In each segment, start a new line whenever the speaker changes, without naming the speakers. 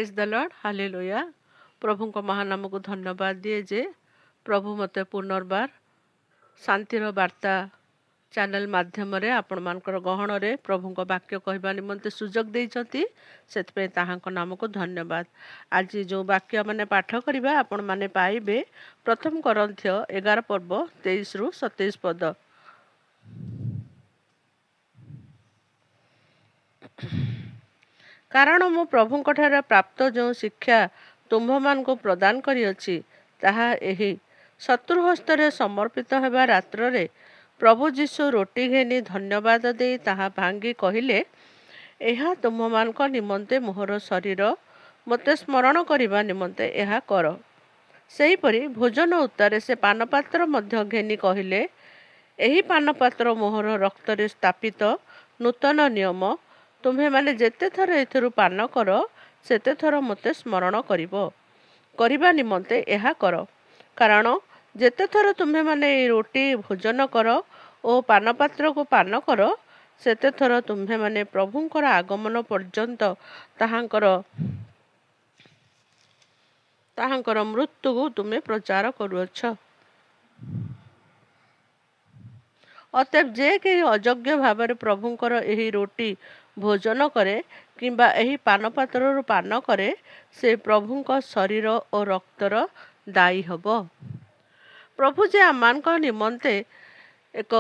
Praise the lord hallelujah. प्रभु को महानाम को धन्यवाद दिए जे प्रभु मते पुनर्बार शांतिर वार्ता चैनल माध्यम रे आपण मानकर गहन रे प्रभु को वाक्य कहबा निमंते सुजोग देइछंती सेतपे ताहांको नाम को धन्यवाद। आज जो वाक्य माने पाठ करिबा आपण माने पाइबे प्रथम कोरिन्थियो 11 पर्व 23 रु 27 पद। कारण मु प्रभु प्राप्त जो शिक्षा तुम्भमान को प्रदान करिअछि ताहा एही शत्रु हस्तरे समर्पित हेबा रात्रे प्रभु जीशु रोटी घेनी धन्यवाद दे ताहा भांगी कहिले एहा तुम्भमान को निमंते मोहर शरीर मते स्मरण करिबा निमंते एहा कर। सेहीपरि भोजन उत्तारे से पानपात्र मध्य घेनी कहिले एही पानपात्र मोहर रक्तरे स्थापित नूतन नियम तुम्हें माने जेते थर एथरु पान कर सेते थर मते स्मरण करिबा निमंते एहा कर। कारण जेते थर तुम्हें माने रोटी भोजन कर ओ पानपात्र को पान कर सेते थर तुम्हें माने प्रभुंकर आगमन पर्यंत ताहांकर मृत्यु को तुम्हें प्रचार करुअछ। अतएव जे के अयोग्य भाव प्रभुंकर एही रोटी भोजन करे किंबा एही पानपात्र पान करे से प्रभुंक शरीर और रक्तर दायी हब। प्रभु जे आमान निमंते एक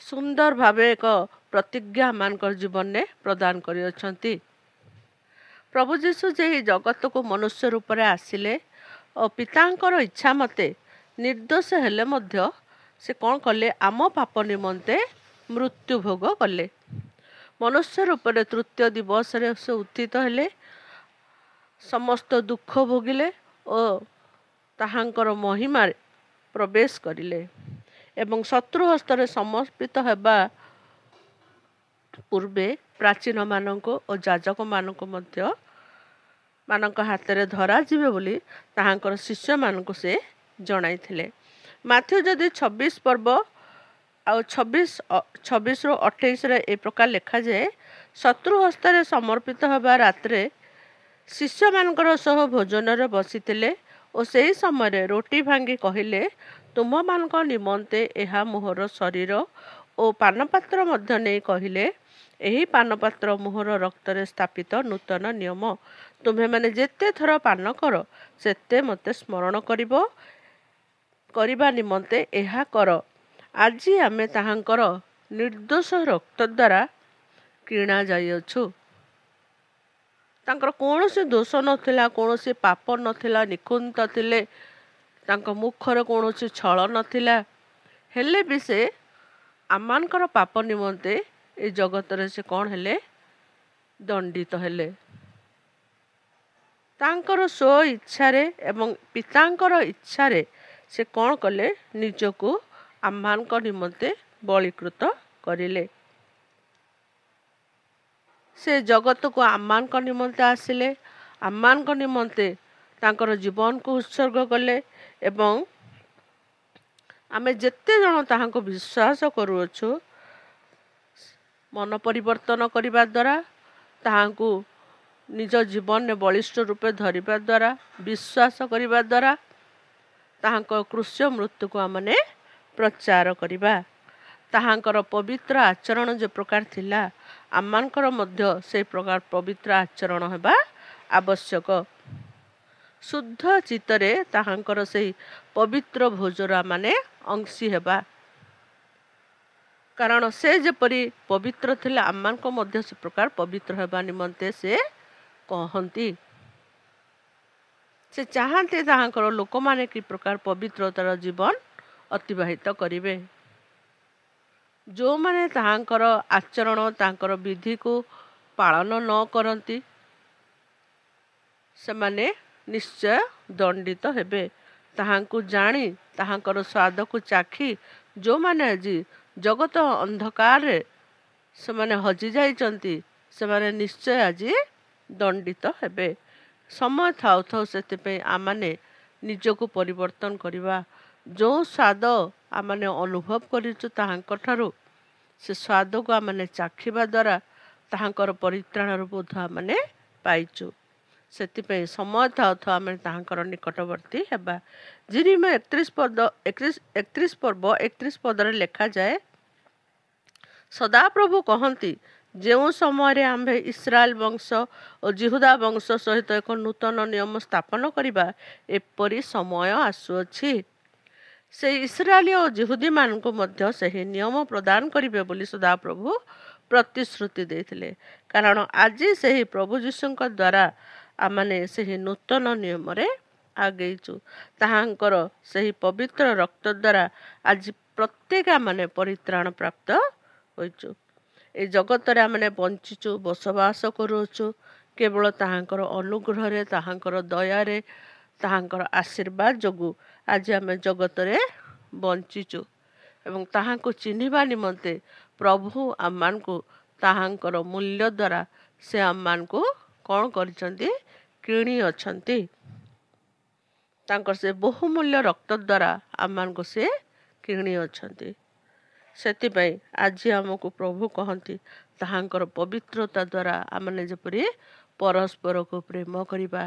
सुंदर भावे एक प्रतिज्ञा आमान जीवन में प्रदान करिअछंती। प्रभु जीशु जे जगत को मनुष्य रूप में आसिले और पितांकर इच्छा मते निर्दोष हेले मध्य से कौन कले आम पाप निमंते मृत्यु भोग कले। मनुष्य रूप में तृतीय दिवस रे से उत्थित हेले समस्त दुख भोगिले और ताहांकर महिमा प्रवेश करिले एवं शत्रु हस्तरे समर्पित हेबा पूर्वे प्राचीन मानक और जाजक मानक मध्य मानक हाथ में धरा जीवे बोली ताहांकर शिष्य मानक से जणाई थिले। माथ्यू जदि 26 पर्व आउ 26 रु 28 रे ए प्रकार लिखा जाए शत्रु हस्तरे समर्पित हेबा रात्रे शिष्य मानकर सह भोजन रे बसिथिले और सही समय रोटी भांगी कहिले तुम मानक निमंते एहा मोहर शरीर और पानपात्र मध्य नहीं कहिले एही पानपात्र मोहर रक्तरे स्थापित नूतन नियम तुम्हें माने जेते थर पान कर सेते मते स्मरण करिबा निमंते एहा कर। आज आमे ताहांकर निर्दोष रक्त द्वारा किणा जाइअछु। तांकर कौनसी दोष नथिला कौनसी पाप नथिला निकुंत थिले तांक मुखर कौनसी छल नथिला हेले भी से आमानकर पाप निमंते ए जगत रे से कौन हेले दंडित हेले। तांकर स्व इच्छा रे एवं पितांकर इच्छा रे से कौन कले निजको आम्मानक निमंते बलिकृत करिले। से जगत को आम्मानक निमंते आसिले आम्मानक निमंते तांकर जीवन को उत्सर्ग कले एवं आमे जेते जन ताहांको विश्वास करूअछु मन परिवर्तन करिबा द्वारा ताहांको निज जीवन में बलिष्ठ रूपे धरिबा द्वारा विश्वास करिबा द्वारा ताहांको क्रूस्य मृत्यु को आमने प्रचार करिबा। ताहांकर पवित्र आचरण जे प्रकार थिला आमानकर मध्य से प्रकार पवित्र आचरण हेबा आवश्यक। शुद्ध चित्तरे ताहांकर से पवित्र भोजरा माने अंशी हेबा। कारण से जेपरि पवित्र थिला आमानक मध्य से प्रकार पवित्र हेबा निमंते से कहंती। से चाहते ताहांकर लोक माने कि प्रकार पवित्रतार जीवन अतिबाहित करिवे। जो माने ताहांकर आचरण ताहांकर विधि को पालन न करंती से माने निश्चय दंडित हेबे। ताहांको जानी ताहांकर स्वाद को चाखी जो माने आज जगत अंधकार रे से माने हजि जाइचंती से माने निश्चय आज दंडित हेबे। समय थाउ थाउ से आमाने निजको परिवर्तन करिबा। जो स्वाद आमाने अनुभव करिचु ताहांक ठारू से स्वाद को आमाने चाखिबा द्वारा ତାହାଙ୍କର ପରିତ୍ରାଣର ବୋଧ ଆମେ ପାଇଛୁ। ସେଥିପାଇଁ ସମୟ ଥାଉ ଥାଉ ଆମେ ତାହାଙ୍କର ନିକଟବର୍ତ୍ତୀ ହେବା। ଜିରିମିୟା 31 ପର୍ବ 31 ପଦରେ ଲେଖାଯାଏ, ସଦାପ୍ରଭୁ କହନ୍ତି, ଯେଉଁ ସମୟରେ ଆମ୍ଭେ ଇସ୍ରାଏଲ ବଂଶ ଓ ଜିହୁଦା ବଂଶ ସହିତ ଏକ ନୂତନ ନିୟମ ସ୍ଥାପନ କରିବା, ଏପରି ସମୟ ଆସୁଅଛି। ସେ ଇସ୍ରାଏଲ ଓ ଜିହୁଦୀମାନଙ୍କୁ ମଧ୍ୟ ସେହି ନିୟମ ପ୍ରଦାନ କରିବେ ବୋଲି ସଦାପ୍ରଭୁ ପ୍ରତିଶ୍ରୁତି ଦେଇଥିଲେ। କାରଣ ଆଜି ସେହି ପ୍ରଭୁ ଯୀଶୁଙ୍କ ଦ୍ୱାରା ଆମମାନେ ସେହି ନୂତନ ନିୟମରେ ଆଗେଇଛୁ। ତାହାଙ୍କର ସେହି ପବିତ୍ର ରକ୍ତ ଦ୍ୱାରା ଆଜି ପ୍ରତ୍ୟେକ ଆମମାନେ ପରିତ୍ରାଣ ପ୍ରାପ୍ତ ହୋଇଛୁ। ଏ ଜଗତରେ ଆମମାନେ ବଞ୍ଚିଛୁ, ବସବାସ କରୁଅଛୁ କେବଳ ତାହାଙ୍କର ଅନୁଗ୍ରହରେ, ତାହାଙ୍କର ଦୟାରେ, ତାହାଙ୍କର ଆଶୀର୍ବାଦ ଯୋଗୁଁ ଆଜି ଆମେ ଜଗତରେ ବଞ୍ଚିଛୁ। ଏବଂ ତାହାଙ୍କୁ ଚିହ୍ନିବା ନିମନ୍ତେ ପ୍ରଭୁ ଆମମାନଙ୍କୁ ତାହାଙ୍କର ମୂଲ୍ୟ ଦ୍ୱାରା ସେ ଆମମାନଙ୍କୁ କ'ଣ କରିଛନ୍ତି? କିଣି ଅଛନ୍ତି। ତାଙ୍କର ସେ ବହୁମୂଲ୍ୟ ରକ୍ତ ଦ୍ୱାରା ଆମମାନଙ୍କୁ ସେ କିଣି ଅଛନ୍ତି। ସେଥିପାଇଁ ଆଜି ଆମକୁ ପ୍ରଭୁ କହନ୍ତି, ତାହାଙ୍କର ପବିତ୍ରତା ଦ୍ୱାରା ଆମମାନେ ଯେପରି ପରସ୍ପରକୁ ପ୍ରେମ କରିବା।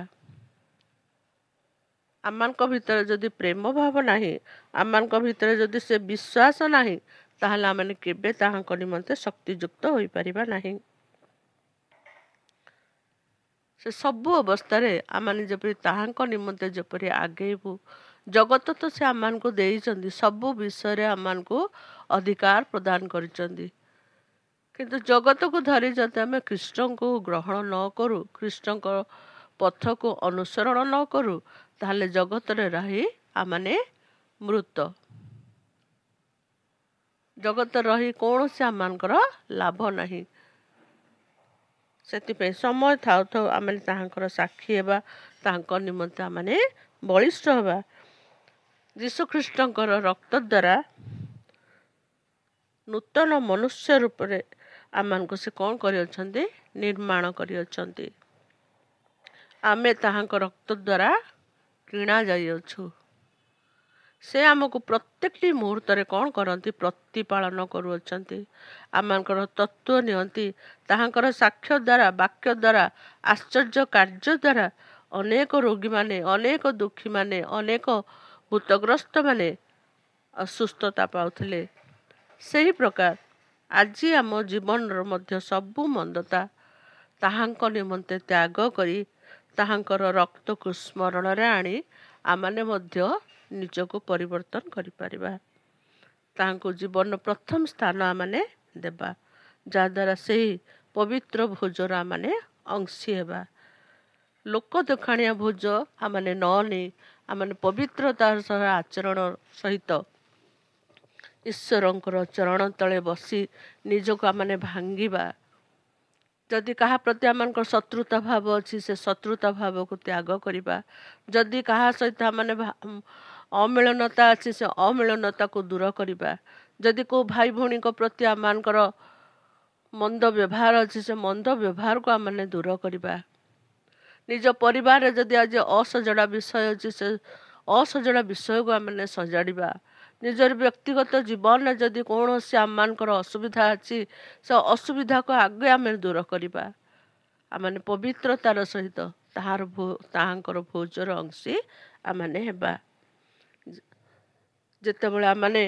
ଆମମାନଙ୍କ ଭିତରେ ଯଦି ପ୍ରେମ ଭାବ ନାହିଁ, ଆମମାନଙ୍କ ଭିତରେ ଯଦି ସେ ବିଶ୍ୱାସ ନାହିଁ, ତାହେଲେ ଆମମାନେ କେବେ ତାହାଙ୍କ ନିମନ୍ତେ ଶକ୍ତିଯୁକ୍ତ ହୋଇପାରିବା ନାହିଁ। ସେ ସବୁ ଅବସ୍ଥାରେ ଆମମାନେ ଯେପରି ତାହାଙ୍କ ନିମନ୍ତେ ଯେପରି ଆଗେଇବୁ। ଜଗତ ତ ସେ ଆମମାନଙ୍କୁ ଦେଇଛନ୍ତି, ସବୁ ବିଷୟରେ ଆମମାନଙ୍କୁ ଅଧିକାର ପ୍ରଦାନ କରିଛନ୍ତି। କିନ୍ତୁ ଜଗତକୁ ଧରି ଯଦି ଆମେ ଖ୍ରୀଷ୍ଟଙ୍କୁ ଗ୍ରହଣ ନ କରୁ, ଖ୍ରୀଷ୍ଟଙ୍କ ପଥକୁ ଅନୁସରଣ ନ କରୁ, ତାହେଲେ ଜଗତରେ ରହି ଆମମାନେ ମୃତ। ଜଗତରେ ରହି କୌଣସି ଆମମାନଙ୍କର ଲାଭ ନାହିଁ। ସେଥିପାଇଁ ସମୟ ଥାଉ ଥାଉ ଆମେ ତାହାଙ୍କର ସାକ୍ଷୀ ହେବା, ତାହାଙ୍କ ନିମନ୍ତେ ଆମମାନେ ବଳିଷ୍ଠ ହେବା। ଯୀଶୁଖ୍ରୀଷ୍ଟଙ୍କର ରକ୍ତ ଦ୍ୱାରା ନୂତନ ମନୁଷ୍ୟ ରୂପରେ ଆମମାନଙ୍କୁ ସେ କ'ଣ କରିଅଛନ୍ତି? ନିର୍ମାଣ କରିଅଛନ୍ତି। ଆମେ ତାହାଙ୍କ ରକ୍ତ ଦ୍ୱାରା କିଣା ଯାଇଅଛୁ। ସେ ଆମକୁ ପ୍ରତ୍ୟେକଟି ମୁହୂର୍ତ୍ତରେ କ'ଣ କରନ୍ତି? ପ୍ରତିପାଳନ କରୁଅଛନ୍ତି। ଆମମାନଙ୍କର ତତ୍ତ୍ୱ ନିଅନ୍ତି। ତାହାଙ୍କର ସାକ୍ଷ୍ୟ ଦ୍ୱାରା, ବାକ୍ୟ ଦ୍ୱାରା, ଆଶ୍ଚର୍ଯ୍ୟ କାର୍ଯ୍ୟ ଦ୍ୱାରା ଅନେକ ରୋଗୀମାନେ, ଅନେକ ଦୁଃଖୀମାନେ, ଅନେକ ଭୂତଗ୍ରସ୍ତମାନେ ସୁସ୍ଥତା ପାଉଥିଲେ। ସେହି ପ୍ରକାର ଆଜି ଆମ ଜୀବନର ମଧ୍ୟ ସବୁ ମନ୍ଦତା ତାହାଙ୍କ ନିମନ୍ତେ ତ୍ୟାଗ କରି ତାହାଙ୍କର ରକ୍ତକୁ ସ୍ମରଣରେ ଆଣି ଆମମାନେ ମଧ୍ୟ ନିଜକୁ ପରିବର୍ତ୍ତନ କରିପାରିବା। ତାହାଙ୍କୁ ଜୀବନର ପ୍ରଥମ ସ୍ଥାନ ଆମମାନେ ଦେବା, ଯାହାଦ୍ୱାରା ସେହି ପବିତ୍ର ଭୋଜର ଆମମାନେ ଅଂଶୀ ହେବା। ଲୋକ ଦେଖାଣିଆ ଭୋଜ ଆମମାନେ ନ ନେଇ ଆମମାନେ ପବିତ୍ରତାର ସହ ଆଚରଣ ସହିତ ଈଶ୍ୱରଙ୍କର ଚରଣ ତଳେ ବସି ନିଜକୁ ଆମମାନେ ଭାଙ୍ଗିବା। ଯଦି କାହା ପ୍ରତି ଆମମାନଙ୍କର ଶତ୍ରୁତା ଭାବ ଅଛି, ସେ ଶତ୍ରୁତା ଭାବକୁ ତ୍ୟାଗ କରିବା। ଯଦି କାହା ସହିତ ଆମମାନେ ଅମିଳନତା ଅଛି, ସେ ଅମିଳନତାକୁ ଦୂର କରିବା। ଯଦି କେଉଁ ଭାଇ ଭଉଣୀଙ୍କ ପ୍ରତି ଆମମାନଙ୍କର ମନ୍ଦ ବ୍ୟବହାର ଅଛି, ସେ ମନ୍ଦ ବ୍ୟବହାରକୁ ଆମମାନେ ଦୂର କରିବା। ନିଜ ପରିବାରରେ ଯଦି ଆଜି ଅସଜଡ଼ା ବିଷୟ ଅଛି, ସେ ଅସଜଡ଼ା ବିଷୟକୁ ଆମମାନେ ସଜାଡ଼ିବା। ନିଜର ବ୍ୟକ୍ତିଗତ ଜୀବନରେ ଯଦି କୌଣସି ଆମମାନଙ୍କର ଅସୁବିଧା ଅଛି, ସେ ଅସୁବିଧାକୁ ଆଗେ ଆମେ ଦୂର କରିବା। ଆମମାନେ ପବିତ୍ରତାର ସହିତ ତାହାଙ୍କର ଭୋଜର ଅଂଶୀ ଆମମାନେ ହେବା। ଯେତେବେଳେ ଆମମାନେ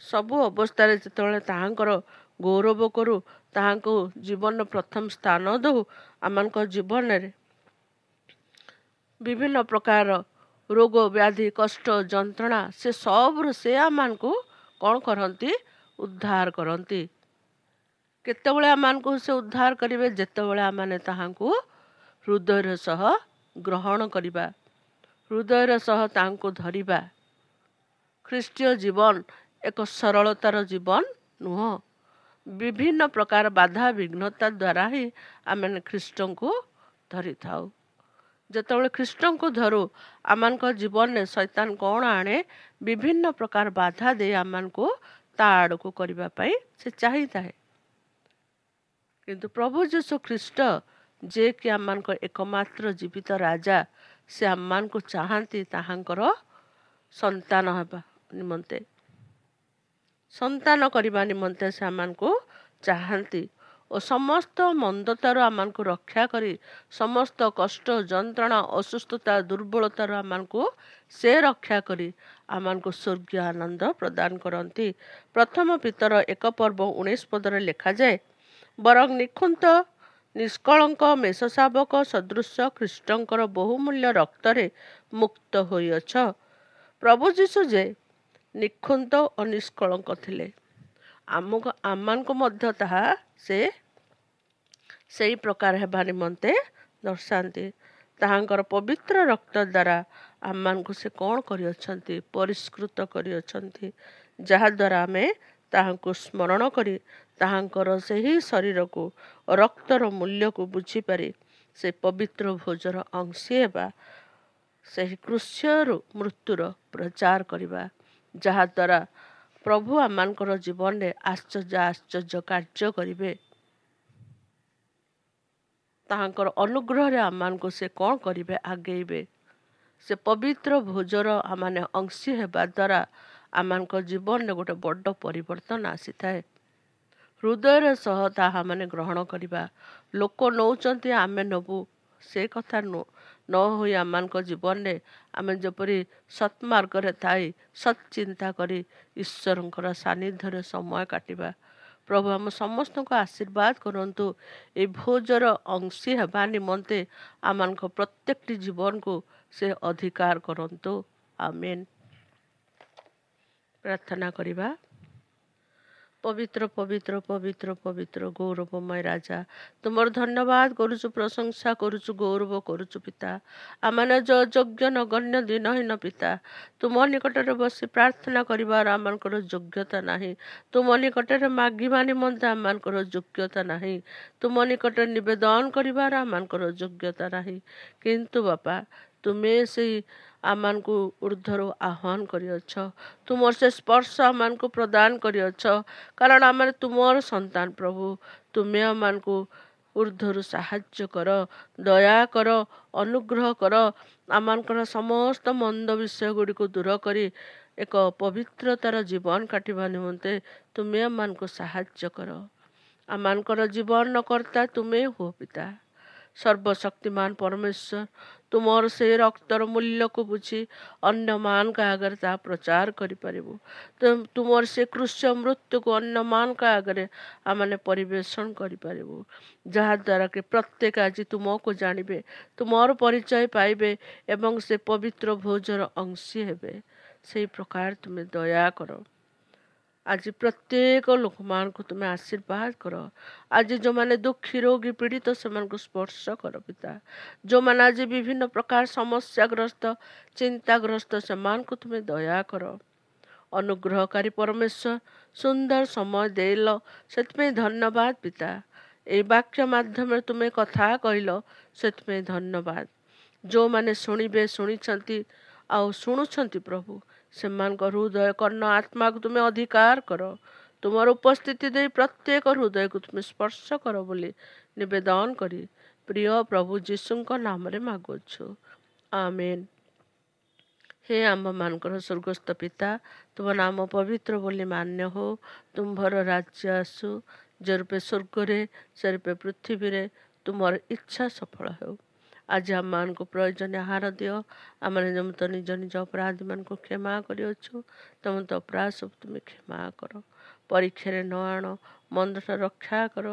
ସବୁ ଅବସ୍ଥାରେ ଯେତେବେଳେ ତାହାଙ୍କର ଗୌରବ କରୁ, ତାହାଙ୍କୁ ଜୀବନର ପ୍ରଥମ ସ୍ଥାନ ଦେଉ, ଆମମାନଙ୍କ ଜୀବନରେ ବିଭିନ୍ନ ପ୍ରକାର ରୋଗ ବ୍ୟାଧି କଷ୍ଟ ଯନ୍ତ୍ରଣା ସେ ସବୁରୁ ସେ ଆମମାନଙ୍କୁ କ'ଣ କରନ୍ତି? ଉଦ୍ଧାର କରନ୍ତି। କେତେବେଳେ ଆମମାନଙ୍କୁ ସେ ଉଦ୍ଧାର କରିବେ? ଯେତେବେଳେ ଆମମାନେ ତାହାଙ୍କୁ ହୃଦୟର ସହ ଗ୍ରହଣ କରିବା, ହୃଦୟର ସହ ତାହାଙ୍କୁ ଧରିବା। ଖ୍ରୀଷ୍ଟୀୟ ଜୀବନ ଏକ ସରଳତାର ଜୀବନ ନୁହଁ। ବିଭିନ୍ନ ପ୍ରକାର ବାଧା ବିଘ୍ନତା ଦ୍ୱାରା ହିଁ ଆମେ ଖ୍ରୀଷ୍ଟଙ୍କୁ ଧରିଥାଉ। ଯେତେବେଳେ ଖ୍ରୀଷ୍ଟଙ୍କୁ ଧରୁ, ଆମମାନଙ୍କ ଜୀବନରେ ଶୈତାନ କ'ଣ ଆଣେ? ବିଭିନ୍ନ ପ୍ରକାର ବାଧା ଦେଇ ଆମମାନଙ୍କୁ ତା ଆଡ଼କୁ କରିବା ପାଇଁ ସେ ଚାହିଁଥାଏ। କିନ୍ତୁ ପ୍ରଭୁ ଯୀଶୁ ଖ୍ରୀଷ୍ଟ ଯିଏକି ଆମମାନଙ୍କ ଏକମାତ୍ର ଜୀବିତ ରାଜା, ସେ ଆମମାନଙ୍କୁ ଚାହାନ୍ତି ତାହାଙ୍କର ସନ୍ତାନ ହେବା ନିମନ୍ତେ, ସନ୍ତାନ କରିବା ନିମନ୍ତେ ସେ ଆମମାନଙ୍କୁ ଚାହାନ୍ତି। ଓ ସମସ୍ତ ମନ୍ଦତାରୁ ଆମମାନଙ୍କୁ ରକ୍ଷା କରି ସମସ୍ତ କଷ୍ଟ ଯନ୍ତ୍ରଣା ଅସୁସ୍ଥତା ଦୁର୍ବଳତାରୁ ଆମମାନଙ୍କୁ ସେ ରକ୍ଷା କରି ଆମମାନଙ୍କୁ ସ୍ୱର୍ଗୀୟ ଆନନ୍ଦ ପ୍ରଦାନ କରନ୍ତି। ପ୍ରଥମ ପିତର 1:19 ଲେଖାଯାଏ, ବରଂ ନିଖୁନ୍ତ ନିଷ୍କଳଙ୍କ ମେଷଶାବକ ସଦୃଶ ଖ୍ରୀଷ୍ଟଙ୍କର ବହୁମୂଲ୍ୟ ରକ୍ତରେ ମୁକ୍ତ ହୋଇଅଛ। ପ୍ରଭୁ ଯୀଶୁ ଯେ ନିଖୁନ୍ତ ଓ ନିଷ୍କଳଙ୍କ ଥିଲେ, ଆମମାନଙ୍କୁ ମଧ୍ୟ ତାହା ସେ ସେହି ପ୍ରକାର ହେବା ନିମନ୍ତେ ଦର୍ଶାନ୍ତି। ତାହାଙ୍କର ପବିତ୍ର ରକ୍ତ ଦ୍ୱାରା ଆମମାନଙ୍କୁ ସେ କ'ଣ କରିଅଛନ୍ତି? ପରିଷ୍କୃତ କରିଅଛନ୍ତି, ଯାହାଦ୍ୱାରା ଆମେ ତାହାଙ୍କୁ ସ୍ମରଣ କରି ତାହାଙ୍କର ସେହି ଶରୀରକୁ ରକ୍ତର ମୂଲ୍ୟକୁ ବୁଝିପାରି ସେ ପବିତ୍ର ଭୋଜର ଅଂଶୀ ହେବା, ସେହି କ୍ରୁଶ୍ୟରୁ ମୃତ୍ୟୁର ପ୍ରଚାର କରିବା, ଯାହାଦ୍ୱାରା ପ୍ରଭୁ ଆମମାନଙ୍କର ଜୀବନରେ ଆଶ୍ଚର୍ଯ୍ୟ କାର୍ଯ୍ୟ କରିବେ। ତାହାଙ୍କର ଅନୁଗ୍ରହରେ ଆମମାନଙ୍କୁ ସେ କ'ଣ କରିବେ? ଆଗେଇବେ। ସେ ପବିତ୍ର ଭୋଜର ଆମମାନେ ଅଂଶୀ ହେବା ଦ୍ୱାରା ଆମମାନଙ୍କ ଜୀବନରେ ଗୋଟେ ବଡ଼ ପରିବର୍ତ୍ତନ ଆସିଥାଏ। ହୃଦୟର ସହ ତାହା ମାନେ ଗ୍ରହଣ କରିବା। ଲୋକ ନେଉଛନ୍ତି, ଆମେ ନେବୁ, ସେ କଥା ନ ହୋଇ ଆମମାନଙ୍କ ଜୀବନରେ ଆମେ ଯେପରି ସତ୍ମାର୍ଗରେ ଥାଇ ସତ୍ ଚିନ୍ତା କରି ଈଶ୍ୱରଙ୍କର ସାନ୍ନିଧ୍ୟରେ ସମୟ କାଟିବା। ପ୍ରଭୁ ଆମ ସମସ୍ତଙ୍କୁ ଆଶୀର୍ବାଦ କରନ୍ତୁ। ଏହି ଭୋଜର ଅଂଶୀ ହେବା ନିମନ୍ତେ ଆମମାନଙ୍କ ପ୍ରତ୍ୟେକଟି ଜୀବନକୁ ସେ ଅଧିକାର କରନ୍ତୁ। ଆମେନ୍। ପ୍ରାର୍ଥନା କରିବା। ପବିତ୍ର ପବିତ୍ର ପବିତ୍ର ପବିତ୍ର ଗୌରବମୟ ରାଜା, ତୁମର ଧନ୍ୟବାଦ କରୁଛୁ, ପ୍ରଶଂସା କରୁଛୁ, ଗୌରବ କରୁଛୁ ପିତା। ଆମମାନେ ଯୋଗ୍ୟ ନଗଣ୍ୟ ଦିନହୀନ ପିତା, ତୁମ ନିକଟରେ ବସି ପ୍ରାର୍ଥନା କରିବାର ଆମମାନଙ୍କର ଯୋଗ୍ୟତା ନାହିଁ। ତୁମ ନିକଟରେ ମାଗିବା ନିମନ୍ତେ ଆମମାନଙ୍କର ଯୋଗ୍ୟତା ନାହିଁ। ତୁମ ନିକଟରେ ନିବେଦନ କରିବାର ଆମମାନଙ୍କର ଯୋଗ୍ୟତା ନାହିଁ। କିନ୍ତୁ ବାପା, ତୁମେ ସେଇ ଆମମାନଙ୍କୁ ଉର୍ଦ୍ଧ୍ୱରୁ ଆହ୍ୱାନ କରିଅଛ। ତୁମର ସେ ସ୍ପର୍ଶ ଆମମାନଙ୍କୁ ପ୍ରଦାନ କରିଅଛ, କାରଣ ଆମେ ତୁମର ସନ୍ତାନ। ପ୍ରଭୁ, ତୁମେ ଆମମାନଙ୍କୁ ଉର୍ଦ୍ଧ୍ୱରୁ ସାହାଯ୍ୟ କର, ଦୟା କର, ଅନୁଗ୍ରହ କର। ଆମମାନଙ୍କର ସମସ୍ତ ମନ୍ଦ ବିଷୟ ଗୁଡ଼ିକୁ ଦୂର କରି ଏକ ପବିତ୍ରତାର ଜୀବନ କାଟିବା ନିମନ୍ତେ ତୁମେ ଆମମାନଙ୍କୁ ସାହାଯ୍ୟ କର। ଆମମାନଙ୍କର ଜୀବନର କର୍ତ୍ତା ତୁମେ ହୁଅ ପିତା। ସର୍ବଶକ୍ତିମାନ ପରମେଶ୍ୱର, ତୁମର ସେ ରକ୍ତର ମୂଲ୍ୟକୁ ବୁଝି ଅନ୍ୟମାନଙ୍କ ଆଗରେ ତାହା ପ୍ରଚାର କରିପାରିବୁ। ତୁମର ସେ କୃଷ୍ୟ ମୃତ୍ୟୁକୁ ଅନ୍ୟମାନଙ୍କ ଆଗରେ ଆମମାନେ ପରିବେଷଣ କରିପାରିବୁ, ଯାହାଦ୍ୱାରା କି ପ୍ରତ୍ୟେକ ଆଜି ତୁମକୁ ଜାଣିବେ, ତୁମର ପରିଚୟ ପାଇବେ ଏବଂ ସେ ପବିତ୍ର ଭୋଜର ଅଂଶୀ ହେବେ। ସେହି ପ୍ରକାର ତୁମେ ଦୟା କର। ଆଜି ପ୍ରତ୍ୟେକ ଲୋକମାନଙ୍କୁ ତୁମେ ଆଶୀର୍ବାଦ କର। ଆଜି ଯେଉଁମାନେ ଦୁଃଖୀ, ରୋଗୀ, ପୀଡ଼ିତ, ସେମାନଙ୍କୁ ସ୍ପର୍ଶ କର ପିତା। ଯେଉଁମାନେ ଆଜି ବିଭିନ୍ନ ପ୍ରକାର ସମସ୍ୟାଗ୍ରସ୍ତ, ଚିନ୍ତାଗ୍ରସ୍ତ, ସେମାନଙ୍କୁ ତୁମେ ଦୟା କର। ଅନୁଗ୍ରହକାରୀ ପରମେଶ୍ୱର, ସୁନ୍ଦର ସମୟ ଦେଇଲ, ସେଥିପାଇଁ ଧନ୍ୟବାଦ ପିତା। ଏହି ବାକ୍ୟ ମାଧ୍ୟମରେ ତୁମେ କଥା କହିଲ, ସେଥିପାଇଁ ଧନ୍ୟବାଦ। ଯେଉଁମାନେ ଶୁଣିବେ, ଶୁଣିଛନ୍ତି ଆଉ ଶୁଣୁଛନ୍ତି ପ୍ରଭୁ, ସେମାନଙ୍କ ହୃଦୟ, କର୍ଣ୍ଣ, ଆତ୍ମାକୁ ତୁମେ ଅଧିକାର କର। ତୁମର ଉପସ୍ଥିତି ଦେଇ ପ୍ରତ୍ୟେକ ହୃଦୟକୁ ତୁମେ ସ୍ପର୍ଶ କର ବୋଲି ନିବେଦନ କରି ପ୍ରିୟ ପ୍ରଭୁ ଯୀଶୁଙ୍କ ନାମରେ ମାଗୁଅଛୁ। ଆମେନ୍। ହେ ଆମ୍ଭମାନଙ୍କର ସ୍ୱର୍ଗସ୍ଥ ପିତା, ତୁମ ନାମ ପବିତ୍ର ବୋଲି ମାନ୍ୟ ହଉ। ତୁମ୍ଭର ରାଜ୍ୟ ଆସୁ, ଯେରୂପେ ସ୍ୱର୍ଗରେ ସେରୂପେ ପୃଥିବୀରେ ତୁମର ଇଚ୍ଛା ସଫଳ ହେଉ। ଆଜି ଆମମାନଙ୍କୁ ପ୍ରয়োଜনীୟ ଆହାର ଦିଅ। ଆମେ ଯେମିତି ନିଜ ନିଜ ଅପରାଧୀମାନଙ୍କୁ କ୍ଷମା କରିଅଛୁ, ତମେ ତ ଅପରାଧ ସବୁ ତୁମେ କ୍ଷମା କର। ପରୀକ୍ଷାରେ ନ ଆଣ, ମନ୍ଦଠାରୁ ରକ୍ଷା କର।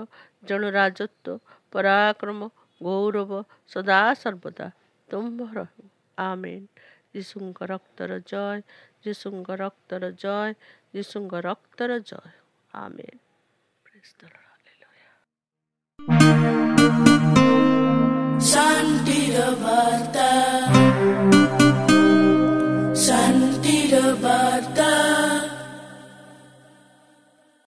ଜଣୁ ରାଜତ୍ୱ, ପରାକ୍ରମ, ଗୌରବ ସଦା ସର୍ବଦା ତୁମ୍ଭର ହେଉ। ଆମେନ୍। ଯୀଶୁଙ୍କ ରକ୍ତର ଜୟ, ଯୀଶୁଙ୍କ ରକ୍ତର ଜୟ, ଯୀଶୁଙ୍କ ରକ୍ତର ଜୟ। ଆମେନ୍। ପ୍ରେଜ୍ ଦ ଲର୍ଡ।